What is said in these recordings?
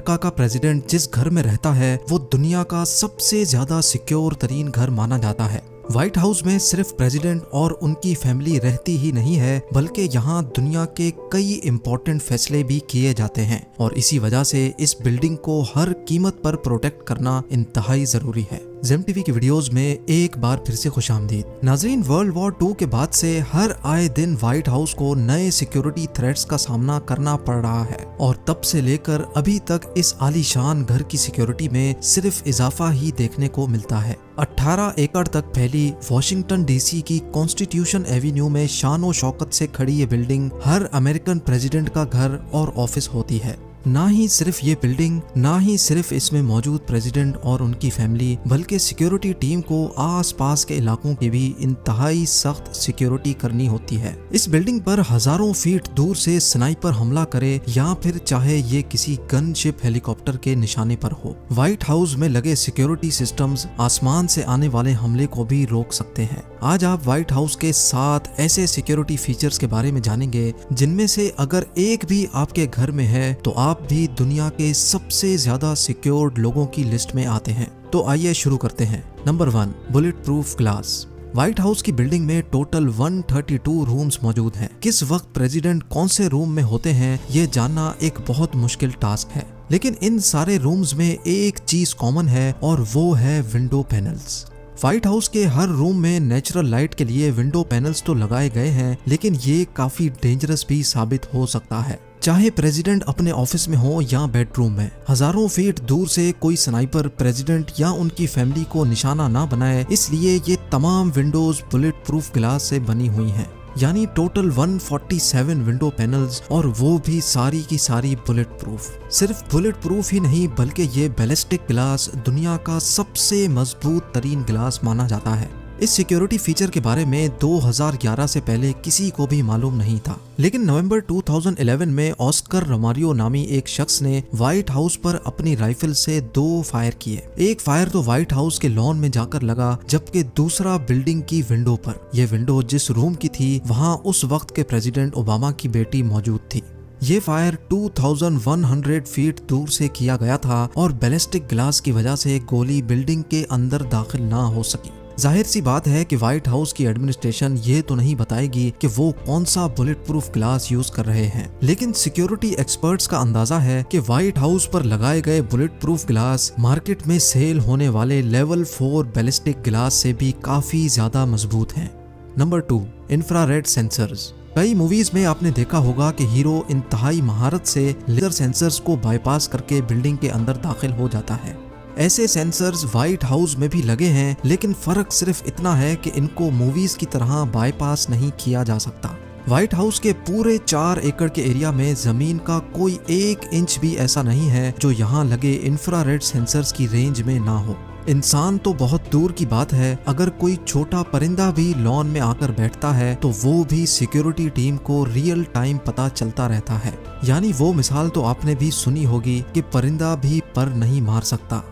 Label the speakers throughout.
Speaker 1: America का president जिस घर में रहता है वो दुनिया का सबसे ज्यादा सिक्योर तरीन घर माना जाता है। व्हाइट हाउस में सिर्फ प्रेसिडेंट और उनकी फैमिली रहती ही नहीं है, बल्कि यहाँ दुनिया के कई इंपॉर्टेंट फैसले भी किए जाते हैं और इसी वजह से इस बिल्डिंग को हर कीमत पर प्रोटेक्ट करना इंतहाई जरूरी है। जेम टीवी की वीडियोस में एक बार फिर से खुशामदीद। नाजरीन, वर्ल्ड वॉर 2 के बाद से हर आए दिन व्हाइट हाउस को नए सिक्योरिटी थ्रेट्स का सामना करना पड़ रहा है और तब से लेकर अभी तक इस आलीशान घर की सिक्योरिटी में सिर्फ इजाफा ही देखने को मिलता है। 18 एकड़ तक फैली वॉशिंगटन डीसी की कॉन्स्टिट्यूशन एवेन्यू में शान शौकत से खड़ी ये बिल्डिंग हर अमेरिकन प्रेसिडेंट का घर और ऑफिस होती है। ना ही सिर्फ ये बिल्डिंग, ना ही सिर्फ इसमें मौजूद प्रेसिडेंट और उनकी फैमिली, बल्कि सिक्योरिटी टीम को आसपास के इलाकों की भी इंतहाई सख्त सिक्योरिटी करनी होती है। इस बिल्डिंग पर हजारों फीट दूर से स्नाइपर हमला करे या फिर चाहे ये किसी गनशिप हेलीकॉप्टर के निशाने पर हो, व्हाइट हाउस में लगे सिक्योरिटी सिस्टम्स आसमान से आने वाले हमले को भी रोक सकते हैं। आज आप व्हाइट हाउस के 7 ऐसे सिक्योरिटी फीचर्स के बारे में जानेंगे जिनमें से अगर एक भी आपके घर में है तो आप भी दुनिया के सबसे ज्यादा सिक्योर्ड लोगों की लिस्ट में आते हैं। तो आइए शुरू करते हैं। Number 1, bullet proof glass. White House की बिल्डिंग में टोटल 132 रूम्स मौजूद हैं। किस वक्त प्रेसिडेंट कौन से रूम में होते हैं ये जानना एक बहुत मुश्किल टास्क है, लेकिन इन सारे रूम्स में एक चीज कॉमन है और वो है विंडो पैनल्स। व्हाइट हाउस के हर रूम में नेचुरल लाइट के लिए विंडो पैनल्स तो लगाए गए हैं, लेकिन ये काफी डेंजरस भी साबित हो सकता है। चाहे प्रेसिडेंट अपने ऑफिस में हो या बेडरूम में, हजारों फीट दूर से कोई स्नाइपर प्रेसिडेंट या उनकी फैमिली को निशाना ना बनाए, इसलिए ये तमाम विंडोज बुलेट प्रूफ ग्लास से बनी हुई हैं। यानी टोटल 147 विंडो पैनल्स और वो भी सारी की सारी बुलेट प्रूफ। सिर्फ बुलेट प्रूफ ही नहीं बल्कि ये बैलिस्टिक ग्लास दुनिया का सबसे मजबूत तरीन ग्लास माना जाता है। इस सिक्योरिटी फीचर के बारे में 2011 से पहले किसी को भी मालूम नहीं था, लेकिन नवंबर 2011 में ऑस्कर रोमारियो नामी एक शख्स ने व्हाइट हाउस पर अपनी राइफल से 2 फायर किए। एक फायर तो व्हाइट हाउस के लॉन में जाकर लगा, जबकि दूसरा बिल्डिंग की विंडो पर। यह विंडो जिस रूम की थी वहां उस वक्त के प्रेसिडेंट ओबामा की बेटी मौजूद थी। ये फायर 2100 फीट दूर से किया गया था और बैलिस्टिक ग्लास की वजह से गोली बिल्डिंग के अंदर दाखिल ना हो सकी। जाहिर सी बात है कि व्हाइट हाउस की एडमिनिस्ट्रेशन ये तो नहीं बताएगी कि वो कौन सा बुलेट प्रूफ ग्लास यूज कर रहे हैं, लेकिन सिक्योरिटी एक्सपर्ट्स का अंदाजा है कि व्हाइट हाउस पर लगाए गए बुलेट प्रूफ ग्लास मार्केट में सेल होने वाले लेवल 4 बैलिस्टिक ग्लास से भी काफी ज्यादा मजबूत हैं। Number 2, infrared sensors. कई मूवीज में आपने देखा होगा कि हीरो इंतहाई महारत से लेजर सेंसर्स को बाईपास करके बिल्डिंग के अंदर दाखिल हो जाता है। ऐसे सेंसर्स व्हाइट हाउस में भी लगे हैं, लेकिन फर्क सिर्फ इतना है कि इनको मूवीज की तरह बाईपास नहीं किया जा सकता। व्हाइट हाउस के पूरे 4 एकड़ के एरिया में जमीन का कोई 1 इंच भी ऐसा नहीं है जो यहाँ लगे इंफ्रारेड सेंसर्स की रेंज में ना हो। इंसान तो बहुत दूर की बात है, अगर कोई छोटा परिंदा भी लॉन में आकर बैठता है तो वो भी सिक्योरिटी टीम को रियल टाइम पता चलता रहता है। यानी वो मिसाल तो आपने भी सुनी होगी कि परिंदा भी पर नहीं मार सकता।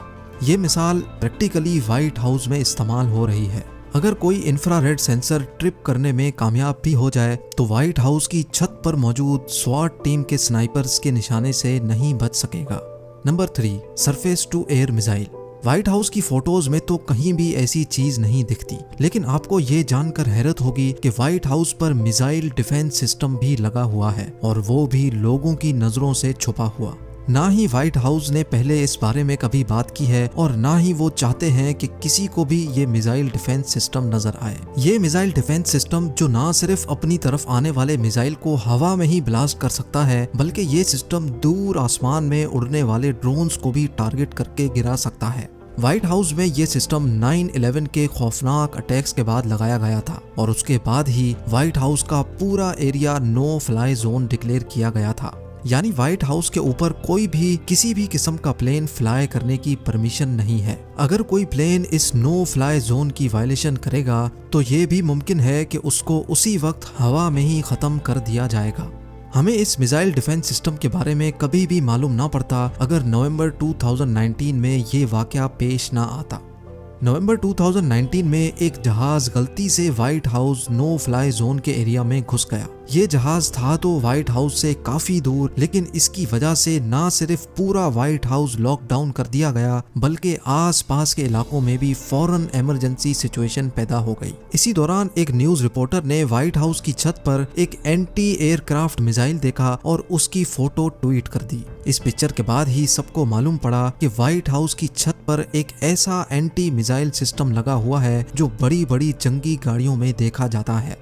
Speaker 1: ये मिसाल प्रैक्टिकली व्हाइट हाउस में इस्तेमाल हो रही है। अगर कोई इंफ्रारेड सेंसर ट्रिप करने में कामयाब भी हो जाए तो व्हाइट हाउस की छत पर मौजूद स्वाट टीम के स्नाइपर्स के निशाने से नहीं बच सकेगा। Number 3, surface to air missile. White House की फोटोज में तो कहीं भी ऐसी चीज नहीं दिखती, लेकिन आपको ये जानकर हैरत होगी कि व्हाइट हाउस पर मिसाइल डिफेंस सिस्टम भी लगा हुआ है और वो भी लोगों की नजरों से छुपा हुआ। ना ही व्हाइट हाउस ने पहले इस बारे में कभी बात की है और ना ही वो चाहते हैं कि किसी को भी ये मिसाइल डिफेंस सिस्टम नजर आए। ये मिसाइल डिफेंस सिस्टम जो ना सिर्फ अपनी तरफ आने वाले मिसाइल को हवा में ही ब्लास्ट कर सकता है, बल्कि ये सिस्टम दूर आसमान में उड़ने वाले ड्रोन्स को भी टारगेट करके गिरा सकता है। व्हाइट हाउस में ये सिस्टम 9/11 के खौफनाक अटैक्स के बाद लगाया गया था और उसके बाद ही व्हाइट हाउस का पूरा area no fly zone declare किया गया था। यानी व्हाइट हाउस के ऊपर कोई भी किसी भी किस्म का प्लेन फ्लाई करने की परमिशन नहीं है। अगर कोई प्लेन इस नो फ्लाई जोन की वायलेशन करेगा तो ये भी मुमकिन है कि उसको उसी वक्त हवा में ही खत्म कर दिया जाएगा। हमें इस मिसाइल डिफेंस सिस्टम के बारे में कभी भी मालूम ना पड़ता अगर नवंबर 2019 में ये वाकया पेश ना आता। नवंबर 2019 में एक जहाज गलती से White House no fly zone के एरिया में घुस गया। ये जहाज था तो व्हाइट हाउस से काफी दूर, लेकिन इसकी वजह से ना सिर्फ पूरा व्हाइट हाउस लॉकडाउन कर दिया गया बल्कि आसपास के इलाकों में भी फौरन इमरजेंसी सिचुएशन पैदा हो गई। इसी दौरान एक न्यूज रिपोर्टर ने व्हाइट हाउस की छत पर एक एंटी एयरक्राफ्ट मिसाइल देखा और उसकी फोटो ट्वीट कर दी। इस पिक्चर के बाद ही सबको मालूम पड़ा कि व्हाइट हाउस की छत पर एक ऐसा एंटी मिसाइल सिस्टम लगा हुआ है जो बड़ी बड़ी जंगी गाड़ियों में देखा जाता है।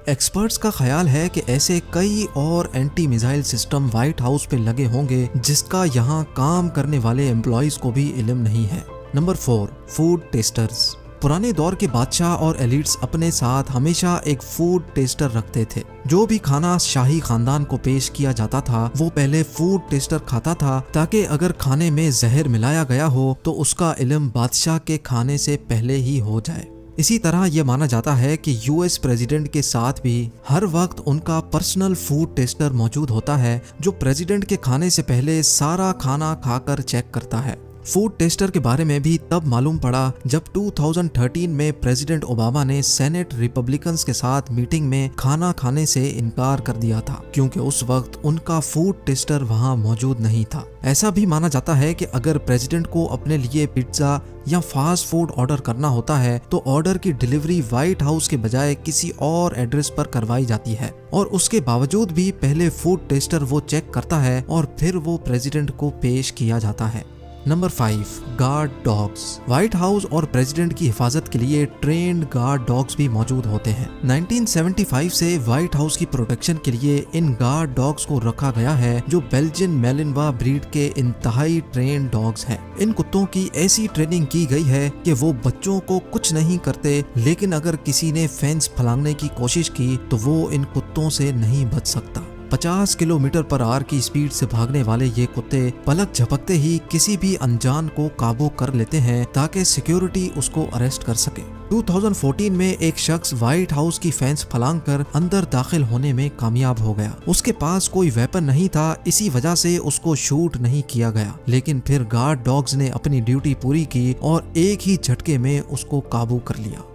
Speaker 1: एक्सपर्ट्स का ख्याल है कि ऐसे कई और anti missile system white house पे लगे होंगे जिसका यहाँ काम करने वाले एम्प्लॉयज को भी इल्म नहीं है। Number 4, food testers. पुराने दौर के बादशाह और एलिट्स अपने साथ हमेशा एक फूड टेस्टर रखते थे। जो भी खाना शाही खानदान को पेश किया जाता था वो पहले फूड टेस्टर खाता था ताकि अगर खाने में जहर मिलाया गया हो तो उसका इल्म बादशाह के खाने से पहले ही हो जाए। इसी तरह यह माना जाता है कि यूएस प्रेसिडेंट के साथ भी हर वक्त उनका पर्सनल फूड टेस्टर मौजूद होता है जो प्रेसिडेंट के खाने से पहले सारा खाना खाकर चेक करता है। फूड टेस्टर के बारे में भी तब मालूम पड़ा जब 2013 में प्रेसिडेंट ओबामा ने सेनेट रिपब्लिकन्स के साथ मीटिंग में खाना खाने से इनकार कर दिया था क्योंकि उस वक्त उनका फूड टेस्टर वहां मौजूद नहीं था। ऐसा भी माना जाता है कि अगर प्रेसिडेंट को अपने लिए पिज्जा या फास्ट फूड ऑर्डर करना होता है तो ऑर्डर की डिलीवरी व्हाइट हाउस के बजाय किसी और एड्रेस पर करवाई जाती है और उसके बावजूद भी पहले फूड टेस्टर वो चेक करता है और फिर वो प्रेसिडेंट को पेश किया जाता है। Number 5, guard dogs. White house और प्रेसिडेंट की हिफाजत के लिए ट्रेन्ड गार्ड डॉग्स भी मौजूद होते हैं। 1975 से व्हाइट हाउस की प्रोटेक्शन के लिए इन गार्ड डॉग्स को रखा गया है जो बेल्जियन मैलिनवा ब्रीड के इंतहाई ट्रेन्ड डॉग्स हैं। इन कुत्तों की ऐसी ट्रेनिंग की गई है कि वो बच्चों को कुछ नहीं करते, लेकिन अगर किसी ने फेंस फलांगने की कोशिश की तो वो इन कुत्तों से नहीं बच सकता। 50 किलोमीटर पर आवर की स्पीड से भागने वाले ये कुत्ते पलक झपकते ही किसी भी अनजान को काबू कर लेते हैं ताकि सिक्योरिटी उसको अरेस्ट कर सके। 2014 में एक शख्स व्हाइट हाउस की फेंस फलांग कर अंदर दाखिल होने में कामयाब हो गया। उसके पास कोई वेपन नहीं था, इसी वजह से उसको शूट नहीं किया गया, लेकिन फिर गार्ड डॉग्स ने अपनी ड्यूटी पूरी की और एक ही झटके में उसको काबू कर लिया।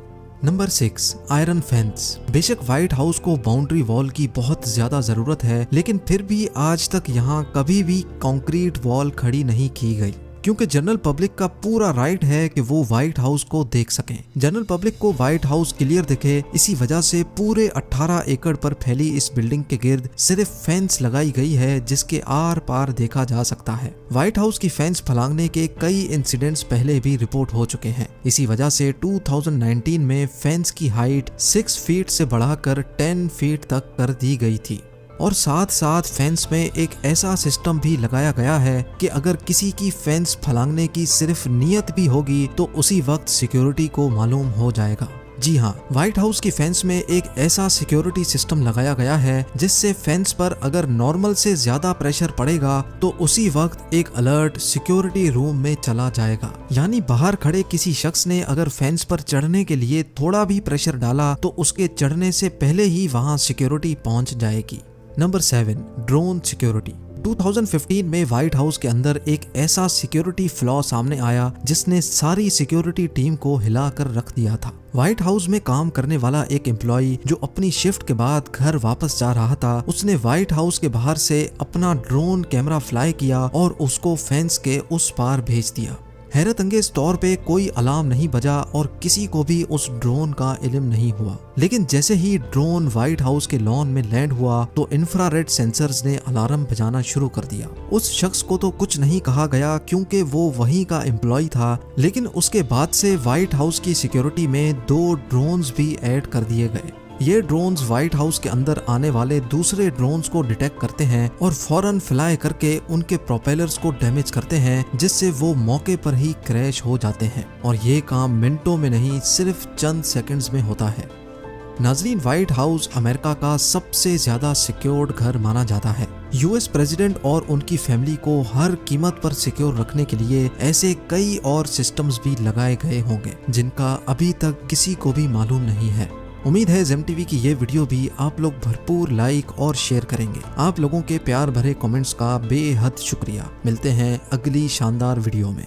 Speaker 1: Number 6, iron fence. बेशक व्हाइट हाउस को बाउंड्री वॉल की बहुत ज्यादा जरूरत है, लेकिन फिर भी आज तक यहाँ कभी भी कंक्रीट वॉल खड़ी नहीं की गई क्योंकि जनरल पब्लिक का पूरा राइट है कि वो व्हाइट हाउस को देख सकें। जनरल पब्लिक को व्हाइट हाउस क्लियर दिखे, इसी वजह से पूरे 18 एकड़ पर फैली इस बिल्डिंग के गिर्द सिर्फ फेंस लगाई गई है जिसके आर पार देखा जा सकता है। व्हाइट हाउस की फेंस फलांगने के कई इंसिडेंट्स पहले भी रिपोर्ट हो चुके हैं। इसी वजह से 2019 में फेंस की हाइट 6 फीट से बढ़ाकर 10 फीट तक कर दी गई थी और साथ साथ फेंस में एक ऐसा सिस्टम भी लगाया गया है कि अगर किसी की फेंस फलांगने की सिर्फ नियत भी होगी तो उसी वक्त सिक्योरिटी को मालूम हो जाएगा। जी हाँ, व्हाइट हाउस की फेंस में एक ऐसा सिक्योरिटी सिस्टम लगाया गया है जिससे फेंस पर अगर नॉर्मल से ज्यादा प्रेशर पड़ेगा तो उसी वक्त एक अलर्ट सिक्योरिटी रूम में चला जाएगा। यानी बाहर खड़े किसी शख्स ने अगर फेंस पर चढ़ने के लिए थोड़ा भी प्रेशर डाला तो उसके चढ़ने से पहले ही वहां सिक्योरिटी पहुंच जाएगी। Number 7, drone security. 2015 में व्हाइट हाउस के अंदर एक ऐसा सिक्योरिटी फ्लॉ सामने आया जिसने सारी सिक्योरिटी टीम को हिलाकर रख दिया था। व्हाइट हाउस में काम करने वाला एक एम्प्लॉय जो अपनी शिफ्ट के बाद घर वापस जा रहा था, उसने व्हाइट हाउस के बाहर से अपना ड्रोन कैमरा फ्लाई किया और उसको फेंस के उस पार भेज दिया। हैरत अंगेज तौर पे कोई अलार्म नहीं बजा और किसी को भी उस ड्रोन का इल्म नहीं हुआ, लेकिन जैसे ही ड्रोन व्हाइट हाउस के लॉन में लैंड हुआ तो इंफ्रारेड सेंसर्स ने अलार्म बजाना शुरू कर दिया। उस शख्स को तो कुछ नहीं कहा गया क्योंकि वो वहीं का एम्प्लॉय था, लेकिन उसके बाद से व्हाइट हाउस की सिक्योरिटी में 2 ड्रोन्स भी ऐड कर दिए गए। ये ड्रोन्स व्हाइट हाउस के अंदर आने वाले दूसरे ड्रोन्स को डिटेक्ट करते हैं और फौरन फ्लाई करके उनके प्रोपेलर्स को डैमेज करते हैं जिससे वो मौके पर ही क्रैश हो जाते हैं और ये काम मिनटों में नहीं सिर्फ चंद सेकंड्स में होता है। नाजरीन, व्हाइट हाउस अमेरिका का सबसे ज्यादा सिक्योर्ड घर माना जाता है। यूएस प्रेसिडेंट और उनकी फैमिली को हर कीमत पर सिक्योर रखने के लिए ऐसे कई और सिस्टम्स भी लगाए गए होंगे जिनका अभी तक किसी को भी मालूम नहीं है। उम्मीद है जेम टीवी की ये वीडियो भी आप लोग भरपूर लाइक और शेयर करेंगे। आप लोगों के प्यार भरे कमेंट्स का बेहद शुक्रिया। मिलते हैं अगली शानदार वीडियो में।